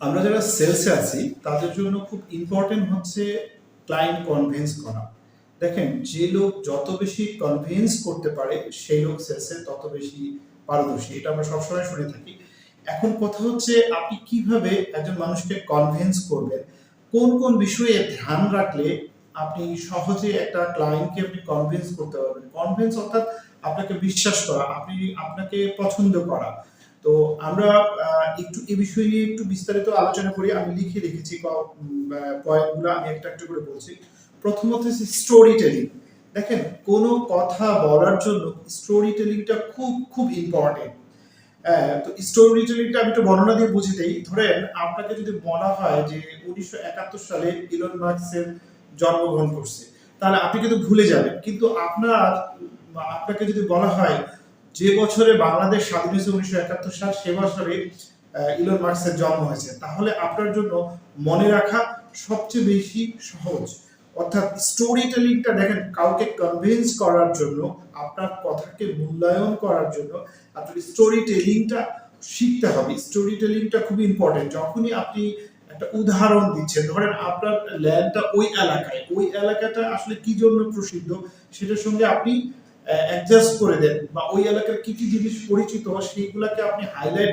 আমরা যারা সেলসে আছি তাদের জন্য খুব ইম্পর্টেন্ট হচ্ছে ক্লায়েন্ট কনভিন্স করা। দেখেন, যে লোক যত বেশি কনভিন্স করতে পারে সেই লোক সেলসে তত বেশি পারদর্শী। এটা আমরা সবসময় শুনে থাকি। এখন কথা হচ্ছে আপনি কিভাবে একজন মানুষকে কনভিন্স করবেন, কোন কোন বিষয়ে ধ্যান রাখলে আপনি সহজে একটা ক্লায়েন্টকে আপনি কনভিন্স করতে পারবেন। কনভিন্স অর্থাৎ আপনাকে বিশ্বাস করা, আপনাকে পছন্দ করা। তো আমরা একটু এই বিষয় নিয়ে একটু বিস্তারিত আলোচনা করি। আমি লিখে রেখেছি পয়েন্টগুলো, আমি একটা একটা করে বলছি। প্রথমত হচ্ছে স্টোরি টেলিং। দেখেন, কোনো কথা বলার জন্য স্টোরি টেলিংটা খুব খুব ইম্পর্টেন্ট। তো স্টোরি টেলিংটা আমি একটু বর্ণনা দিয়ে বুঝিয়ে দেই। ধরেন, আপনাকে যদি বলা হয় যে 1971 সালে ইলন মাস্কের জন্মগ্রহণ করছে, তাহলে আপনি কিন্তু ভুলে যাবেন। কিন্তু আপনাকে যদি বলা হয় যে বছরে বাংলাদেশ স্বাধীন হয়েছে 1971 সাল, সে বছরে ইলন মাস্কের জন্ম হয়েছে, তাহলে আপনার জন্য মনে রাখা সবচেয়ে বেশি সহজ। অর্থাৎ স্টোরি টেলিংটা দেখেন, কাউকে কনভিন্স করার জন্য, আপনার কথাকে মূল্যায়ন করার জন্য আপনার স্টোরি টেলিংটা শিখতে হবে। স্টোরি টেলিংটা খুব ইম্পর্টেন্ট। যখনই আপনি একটা উদাহরণ দিচ্ছেন, ধরেন আপনার ল্যান্ডটা ওই এলাকাটা আসলে কি জন্য প্রসিদ্ধ, সেটার সঙ্গে আপনি অ্যাডজাস্ট করে দেন, বা ওই এলাকার কি কি জিনিস পরিচিত সেইগুলাকে আপনি হাইলাইট